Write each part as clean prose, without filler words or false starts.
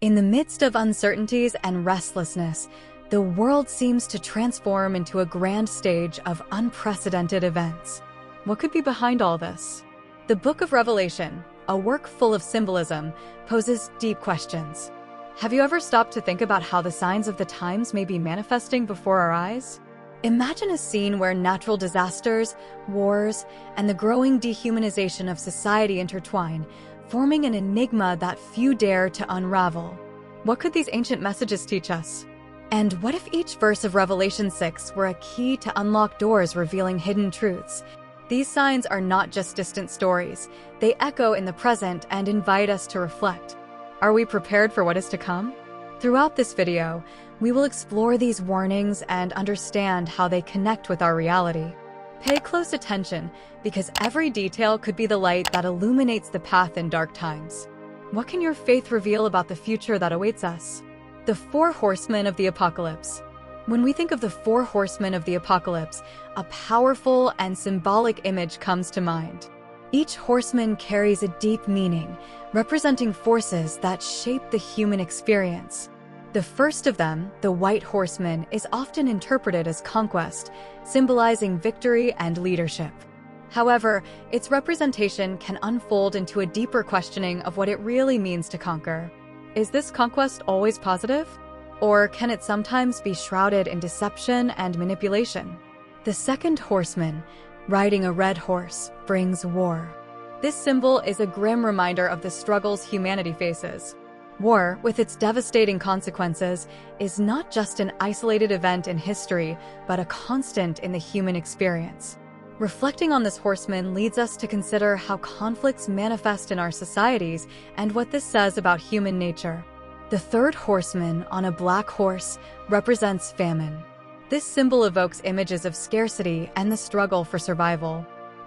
In the midst of uncertainties and restlessness, the world seems to transform into a grand stage of unprecedented events. What could be behind all this? The Book of Revelation, a work full of symbolism, poses deep questions. Have you ever stopped to think about how the signs of the times may be manifesting before our eyes? Imagine a scene where natural disasters, wars, and the growing dehumanization of society intertwine, forming an enigma that few dare to unravel. What could these ancient messages teach us? And what if each verse of Revelation 6 were a key to unlock doors revealing hidden truths? These signs are not just distant stories. They echo in the present and invite us to reflect. Are we prepared for what is to come? Throughout this video, we will explore these warnings and understand how they connect with our reality. Pay close attention, because every detail could be the light that illuminates the path in dark times. What can your faith reveal about the future that awaits us? The Four Horsemen of the Apocalypse. When we think of the Four Horsemen of the Apocalypse, a powerful and symbolic image comes to mind. Each horseman carries a deep meaning, representing forces that shape the human experience. The first of them, the White Horseman, is often interpreted as conquest, symbolizing victory and leadership. However, its representation can unfold into a deeper questioning of what it really means to conquer. Is this conquest always positive? Or can it sometimes be shrouded in deception and manipulation? The second horseman, riding a red horse, brings war. This symbol is a grim reminder of the struggles humanity faces. War, with its devastating consequences, is not just an isolated event in history, but a constant in the human experience. Reflecting on this horseman leads us to consider how conflicts manifest in our societies and what this says about human nature. The third horseman, on a black horse, represents famine. This symbol evokes images of scarcity and the struggle for survival.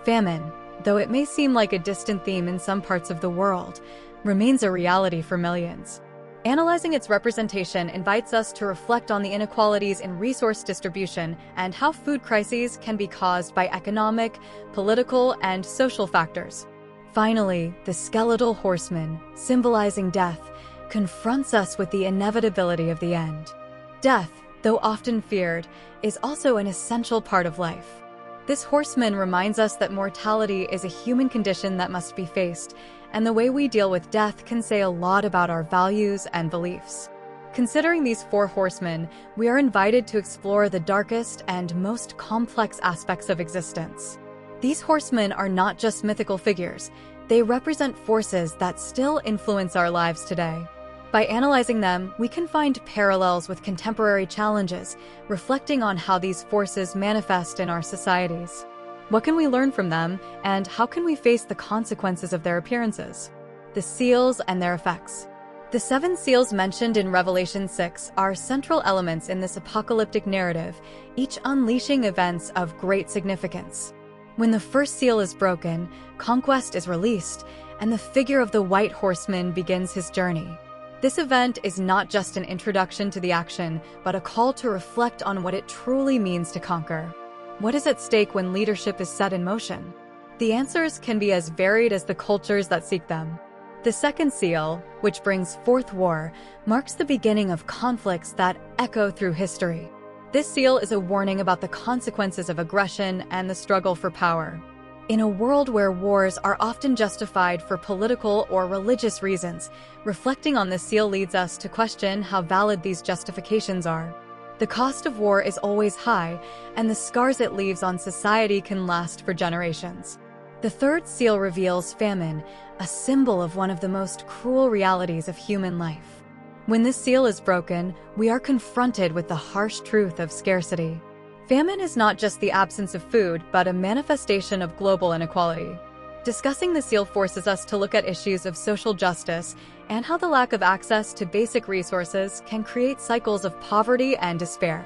Famine, though it may seem like a distant theme in some parts of the world, remains a reality for millions. Analyzing its representation invites us to reflect on the inequalities in resource distribution and how food crises can be caused by economic, political, and social factors. Finally, the skeletal horseman, symbolizing death, confronts us with the inevitability of the end. Death, though often feared, is also an essential part of life. This horseman reminds us that mortality is a human condition that must be faced, and the way we deal with death can say a lot about our values and beliefs. Considering these four horsemen, we are invited to explore the darkest and most complex aspects of existence. These horsemen are not just mythical figures, they represent forces that still influence our lives today. By analyzing them, we can find parallels with contemporary challenges, reflecting on how these forces manifest in our societies. What can we learn from them, and how can we face the consequences of their appearances? The seals and their effects. The 7 seals mentioned in Revelation 6 are central elements in this apocalyptic narrative, each unleashing events of great significance. When the first seal is broken, conquest is released, and the figure of the White Horseman begins his journey. This event is not just an introduction to the action, but a call to reflect on what it truly means to conquer. What is at stake when leadership is set in motion? The answers can be as varied as the cultures that seek them. The second seal, which brings forth war, marks the beginning of conflicts that echo through history. This seal is a warning about the consequences of aggression and the struggle for power. In a world where wars are often justified for political or religious reasons, reflecting on this seal leads us to question how valid these justifications are. The cost of war is always high, and the scars it leaves on society can last for generations. The third seal reveals famine, a symbol of one of the most cruel realities of human life. When this seal is broken, we are confronted with the harsh truth of scarcity. Famine is not just the absence of food, but a manifestation of global inequality. Discussing the seal forces us to look at issues of social justice and how the lack of access to basic resources can create cycles of poverty and despair.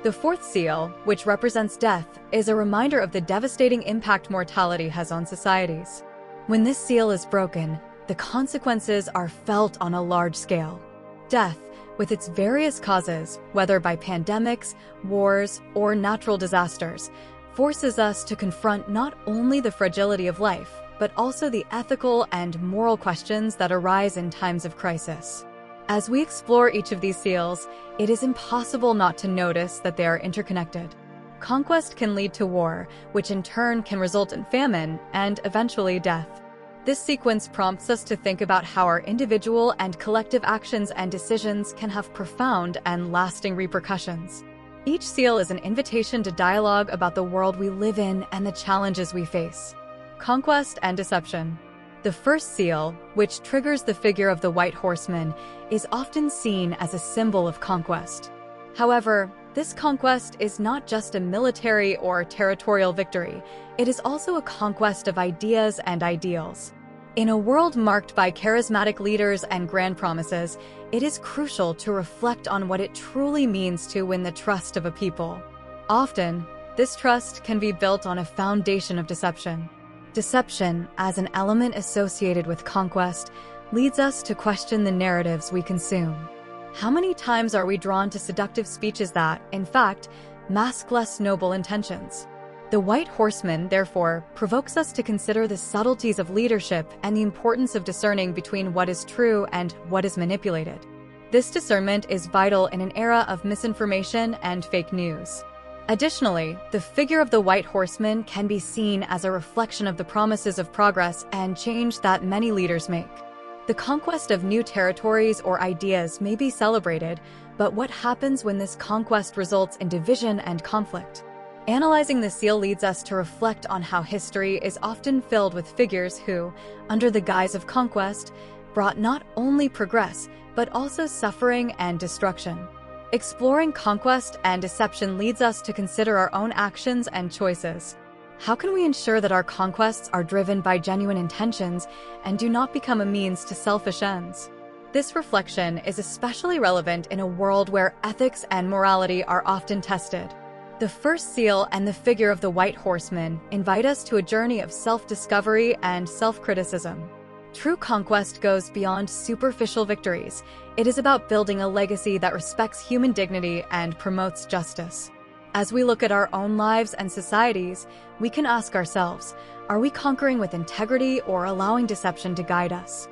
The fourth seal, which represents death, is a reminder of the devastating impact mortality has on societies. When this seal is broken, the consequences are felt on a large scale. Death, with its various causes, whether by pandemics, wars, or natural disasters, forces us to confront not only the fragility of life, but also the ethical and moral questions that arise in times of crisis. As we explore each of these seals, it is impossible not to notice that they are interconnected. Conquest can lead to war, which in turn can result in famine and eventually death. This sequence prompts us to think about how our individual and collective actions and decisions can have profound and lasting repercussions. Each seal is an invitation to dialogue about the world we live in and the challenges we face. Conquest and deception. The first seal, which triggers the figure of the white horseman, is often seen as a symbol of conquest. However, this conquest is not just a military or territorial victory, it is also a conquest of ideas and ideals. In a world marked by charismatic leaders and grand promises, it is crucial to reflect on what it truly means to win the trust of a people. Often, this trust can be built on a foundation of deception. Deception, as an element associated with conquest, leads us to question the narratives we consume. How many times are we drawn to seductive speeches that, in fact, mask less noble intentions? The white horseman, therefore, provokes us to consider the subtleties of leadership and the importance of discerning between what is true and what is manipulated. This discernment is vital in an era of misinformation and fake news. Additionally, the figure of the white horseman can be seen as a reflection of the promises of progress and change that many leaders make. The conquest of new territories or ideas may be celebrated, but what happens when this conquest results in division and conflict? Analyzing the seal leads us to reflect on how history is often filled with figures who, under the guise of conquest, brought not only progress, but also suffering and destruction. Exploring conquest and deception leads us to consider our own actions and choices. How can we ensure that our conquests are driven by genuine intentions and do not become a means to selfish ends? This reflection is especially relevant in a world where ethics and morality are often tested. The first seal and the figure of the white horseman invite us to a journey of self-discovery and self-criticism. True conquest goes beyond superficial victories. It is about building a legacy that respects human dignity and promotes justice. As we look at our own lives and societies, we can ask ourselves, are we conquering with integrity or allowing deception to guide us?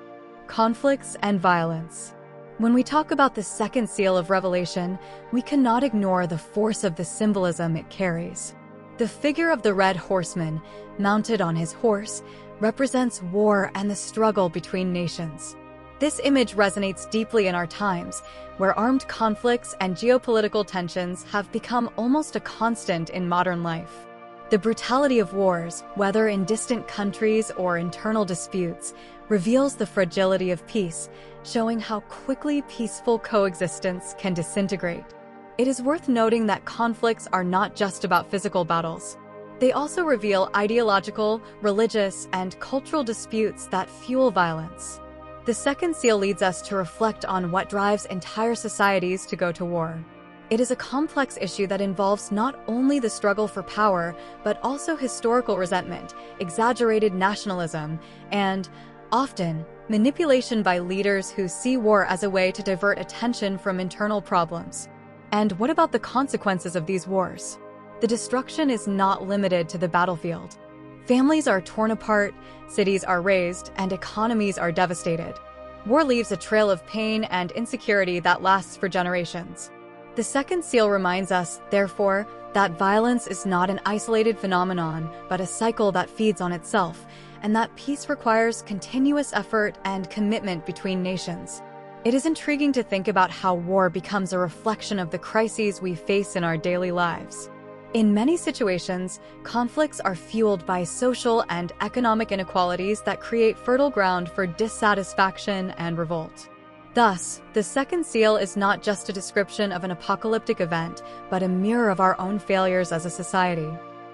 Conflicts and violence. When we talk about the second seal of Revelation, we cannot ignore the force of the symbolism it carries. The figure of the red horseman, mounted on his horse, represents war and the struggle between nations. This image resonates deeply in our times, where armed conflicts and geopolitical tensions have become almost a constant in modern life. The brutality of wars, whether in distant countries or internal disputes, reveals the fragility of peace, showing how quickly peaceful coexistence can disintegrate. It is worth noting that conflicts are not just about physical battles. They also reveal ideological, religious, and cultural disputes that fuel violence. The second seal leads us to reflect on what drives entire societies to go to war. It is a complex issue that involves not only the struggle for power, but also historical resentment, exaggerated nationalism, and, often, manipulation by leaders who see war as a way to divert attention from internal problems. And what about the consequences of these wars? The destruction is not limited to the battlefield. Families are torn apart, cities are razed, and economies are devastated. War leaves a trail of pain and insecurity that lasts for generations. The second seal reminds us, therefore, that violence is not an isolated phenomenon, but a cycle that feeds on itself, and that peace requires continuous effort and commitment between nations. It is intriguing to think about how war becomes a reflection of the crises we face in our daily lives. In many situations, conflicts are fueled by social and economic inequalities that create fertile ground for dissatisfaction and revolt. Thus, the second seal is not just a description of an apocalyptic event, but a mirror of our own failures as a society.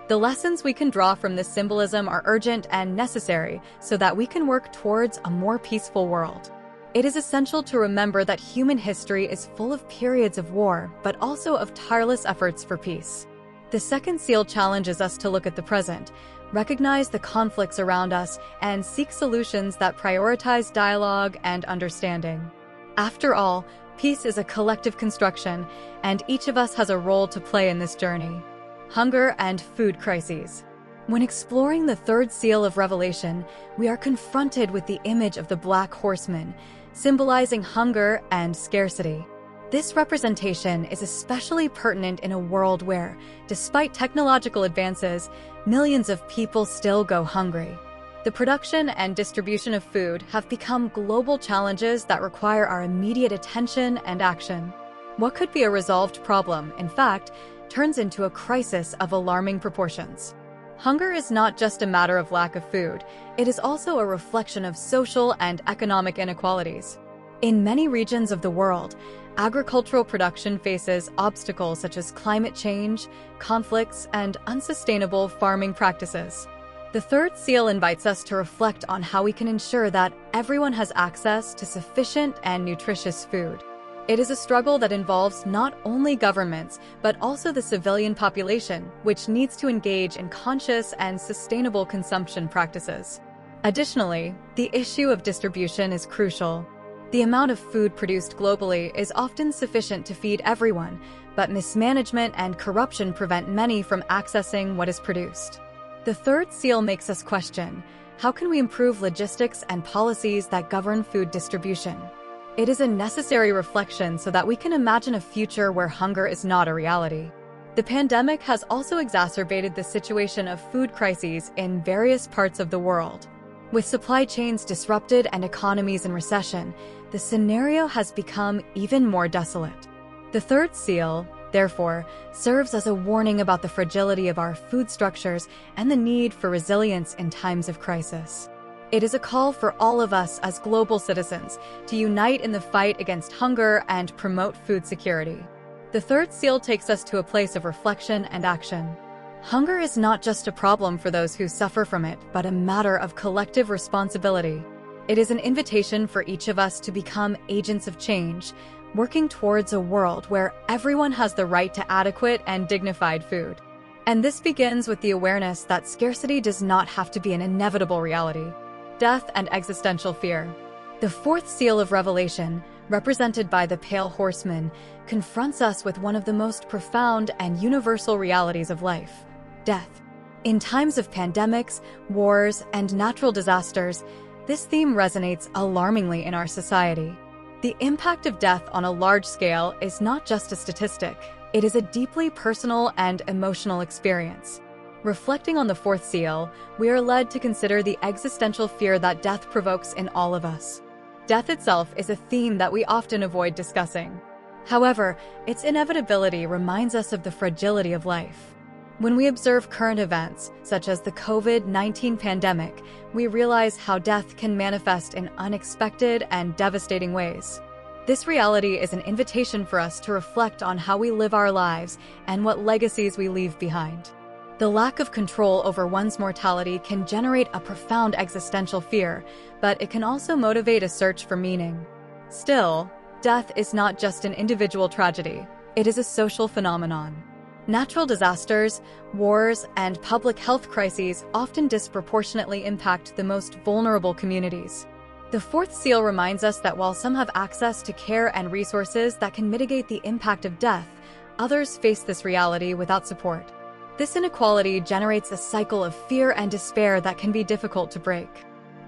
The lessons we can draw from this symbolism are urgent and necessary so that we can work towards a more peaceful world. It is essential to remember that human history is full of periods of war, but also of tireless efforts for peace. The second seal challenges us to look at the present, recognize the conflicts around us, and seek solutions that prioritize dialogue and understanding. After all, peace is a collective construction, and each of us has a role to play in this journey. Hunger and food crises. When exploring the third seal of Revelation, we are confronted with the image of the Black Horseman, symbolizing hunger and scarcity. This representation is especially pertinent in a world where, despite technological advances, millions of people still go hungry. The production and distribution of food have become global challenges that require our immediate attention and action. What could be a resolved problem, in fact, turns into a crisis of alarming proportions. Hunger is not just a matter of lack of food, it is also a reflection of social and economic inequalities. In many regions of the world, agricultural production faces obstacles such as climate change, conflicts, and unsustainable farming practices. The third seal invites us to reflect on how we can ensure that everyone has access to sufficient and nutritious food. It is a struggle that involves not only governments, but also the civilian population, which needs to engage in conscious and sustainable consumption practices. Additionally, the issue of distribution is crucial. The amount of food produced globally is often sufficient to feed everyone, but mismanagement and corruption prevent many from accessing what is produced. The third seal makes us question, how can we improve logistics and policies that govern food distribution? It is a necessary reflection so that we can imagine a future where hunger is not a reality. The pandemic has also exacerbated the situation of food crises in various parts of the world. With supply chains disrupted and economies in recession, the scenario has become even more desolate. The third seal, therefore, serves as a warning about the fragility of our food structures and the need for resilience in times of crisis. It is a call for all of us as global citizens to unite in the fight against hunger and promote food security. The third seal takes us to a place of reflection and action. Hunger is not just a problem for those who suffer from it, but a matter of collective responsibility. It is an invitation for each of us to become agents of change, working towards a world where everyone has the right to adequate and dignified food. And this begins with the awareness that scarcity does not have to be an inevitable reality. Death and existential fear. The fourth seal of Revelation, represented by the Pale Horseman, confronts us with one of the most profound and universal realities of life: death. In times of pandemics, wars, and natural disasters, this theme resonates alarmingly in our society. The impact of death on a large scale is not just a statistic, it is a deeply personal and emotional experience. Reflecting on the fourth seal, we are led to consider the existential fear that death provokes in all of us. Death itself is a theme that we often avoid discussing. However, its inevitability reminds us of the fragility of life. When we observe current events, such as the COVID-19 pandemic, we realize how death can manifest in unexpected and devastating ways. This reality is an invitation for us to reflect on how we live our lives and what legacies we leave behind. The lack of control over one's mortality can generate a profound existential fear, but it can also motivate a search for meaning. Still, death is not just an individual tragedy, it is a social phenomenon. Natural disasters, wars, and public health crises often disproportionately impact the most vulnerable communities. The fourth seal reminds us that while some have access to care and resources that can mitigate the impact of death, others face this reality without support. This inequality generates a cycle of fear and despair that can be difficult to break.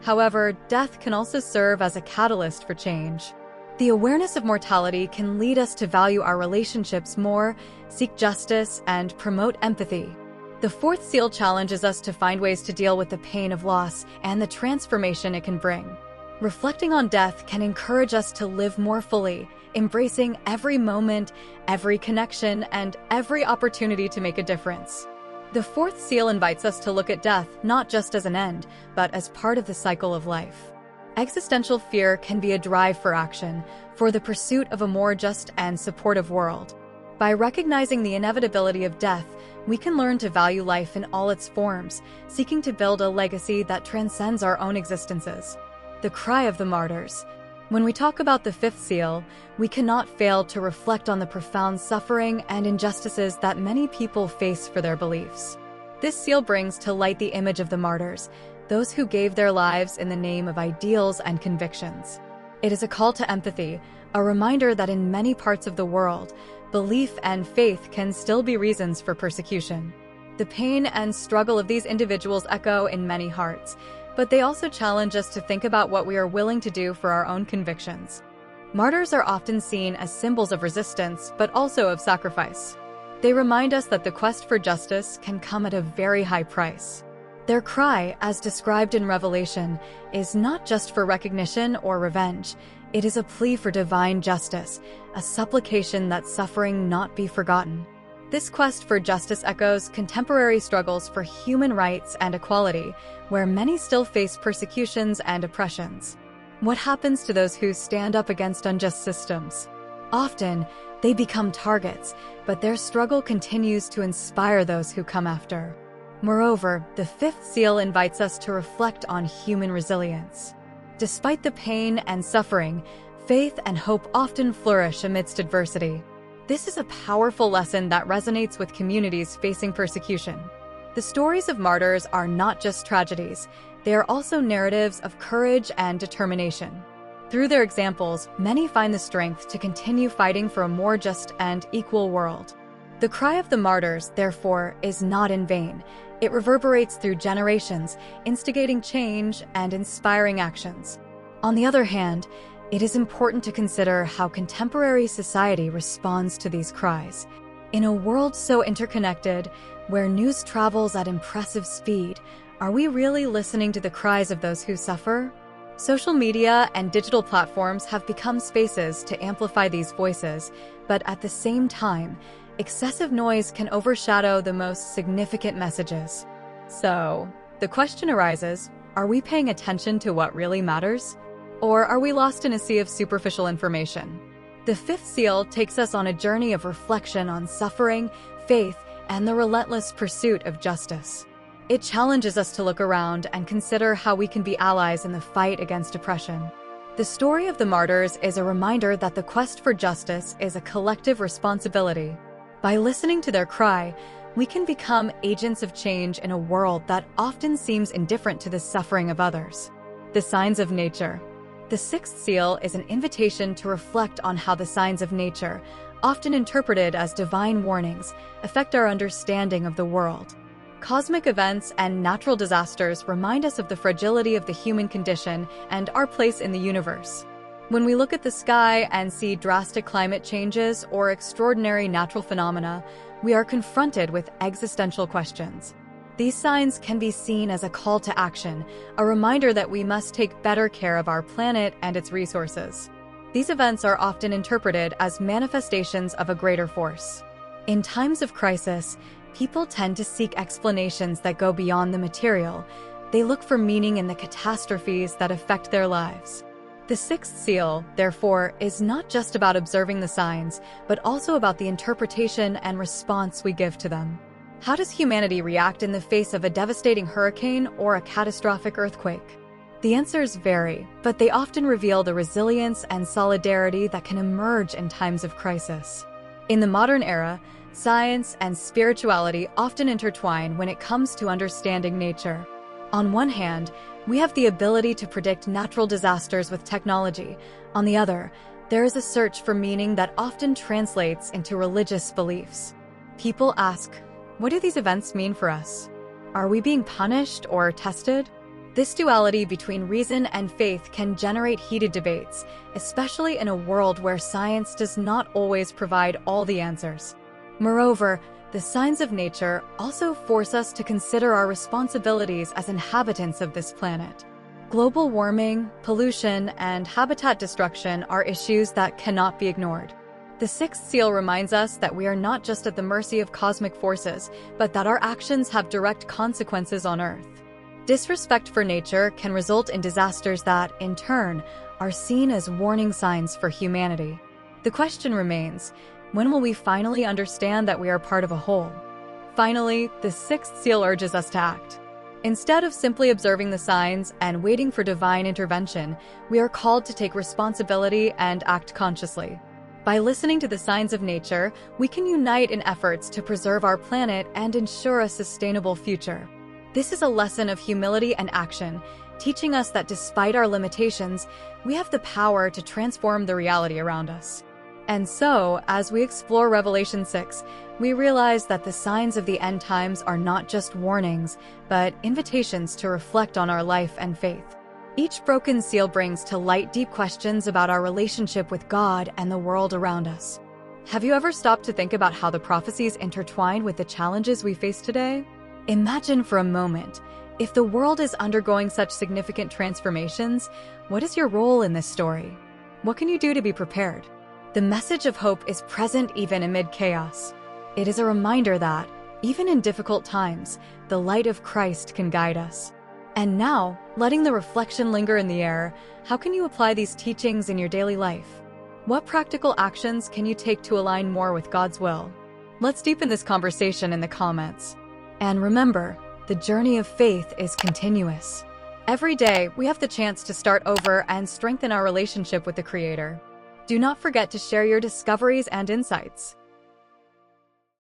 However, death can also serve as a catalyst for change. The awareness of mortality can lead us to value our relationships more, seek justice, and promote empathy. The fourth seal challenges us to find ways to deal with the pain of loss and the transformation it can bring. Reflecting on death can encourage us to live more fully, embracing every moment, every connection, and every opportunity to make a difference. The fourth seal invites us to look at death not just as an end, but as part of the cycle of life. Existential fear can be a drive for action, for the pursuit of a more just and supportive world. By recognizing the inevitability of death, we can learn to value life in all its forms, seeking to build a legacy that transcends our own existences. The cry of the martyrs. When we talk about the fifth seal, we cannot fail to reflect on the profound suffering and injustices that many people face for their beliefs. This seal brings to light the image of the martyrs, those who gave their lives in the name of ideals and convictions. It is a call to empathy, a reminder that in many parts of the world, belief and faith can still be reasons for persecution. The pain and struggle of these individuals echo in many hearts, But they also challenge us to think about what we are willing to do for our own convictions. Martyrs are often seen as symbols of resistance, but also of sacrifice. They remind us that the quest for justice can come at a very high price. Their cry, as described in Revelation, is not just for recognition or revenge. It is a plea for divine justice, a supplication that suffering not be forgotten. This quest for justice echoes contemporary struggles for human rights and equality, where many still face persecutions and oppressions. What happens to those who stand up against unjust systems? Often, they become targets, but their struggle continues to inspire those who come after. Moreover, the fifth seal invites us to reflect on human resilience. Despite the pain and suffering, faith and hope often flourish amidst adversity. This is a powerful lesson that resonates with communities facing persecution. The stories of martyrs are not just tragedies, they are also narratives of courage and determination. Through their examples, many find the strength to continue fighting for a more just and equal world. The cry of the martyrs, therefore, is not in vain. It reverberates through generations, instigating change and inspiring actions. On the other hand, it is important to consider how contemporary society responds to these cries. In a world so interconnected, where news travels at impressive speed, are we really listening to the cries of those who suffer? Social media and digital platforms have become spaces to amplify these voices, but at the same time, excessive noise can overshadow the most significant messages. So, the question arises, are we paying attention to what really matters? Or are we lost in a sea of superficial information? The fifth seal takes us on a journey of reflection on suffering, faith, and the relentless pursuit of justice. It challenges us to look around and consider how we can be allies in the fight against oppression. The story of the martyrs is a reminder that the quest for justice is a collective responsibility. By listening to their cry, we can become agents of change in a world that often seems indifferent to the suffering of others. The signs of nature. The sixth seal is an invitation to reflect on how the signs of nature, often interpreted as divine warnings, affect our understanding of the world. Cosmic events and natural disasters remind us of the fragility of the human condition and our place in the universe. When we look at the sky and see drastic climate changes or extraordinary natural phenomena, we are confronted with existential questions. These signs can be seen as a call to action, a reminder that we must take better care of our planet and its resources. These events are often interpreted as manifestations of a greater force. In times of crisis, people tend to seek explanations that go beyond the material. They look for meaning in the catastrophes that affect their lives. The sixth seal, therefore, is not just about observing the signs, but also about the interpretation and response we give to them. How does humanity react in the face of a devastating hurricane or a catastrophic earthquake? The answers vary, but they often reveal the resilience and solidarity that can emerge in times of crisis. In the modern era, science and spirituality often intertwine when it comes to understanding nature. On one hand, we have the ability to predict natural disasters with technology. On the other, there is a search for meaning that often translates into religious beliefs. People ask, what do these events mean for us? Are we being punished or tested? This duality between reason and faith can generate heated debates, especially in a world where science does not always provide all the answers. Moreover, the signs of nature also force us to consider our responsibilities as inhabitants of this planet. Global warming, pollution, and habitat destruction are issues that cannot be ignored. The sixth seal reminds us that we are not just at the mercy of cosmic forces, but that our actions have direct consequences on Earth. Disrespect for nature can result in disasters that, in turn, are seen as warning signs for humanity. The question remains, when will we finally understand that we are part of a whole? Finally, the sixth seal urges us to act. Instead of simply observing the signs and waiting for divine intervention, we are called to take responsibility and act consciously. By listening to the signs of nature, we can unite in efforts to preserve our planet and ensure a sustainable future. This is a lesson of humility and action, teaching us that despite our limitations, we have the power to transform the reality around us. And so, as we explore Revelation 6, we realize that the signs of the end times are not just warnings, but invitations to reflect on our life and faith. Each broken seal brings to light deep questions about our relationship with God and the world around us. Have you ever stopped to think about how the prophecies intertwine with the challenges we face today? Imagine for a moment, if the world is undergoing such significant transformations, what is your role in this story? What can you do to be prepared? The message of hope is present even amid chaos. It is a reminder that, even in difficult times, the light of Christ can guide us. And now, letting the reflection linger in the air, how can you apply these teachings in your daily life? What practical actions can you take to align more with God's will? Let's deepen this conversation in the comments. And remember, the journey of faith is continuous. Every day, we have the chance to start over and strengthen our relationship with the Creator. Do not forget to share your discoveries and insights.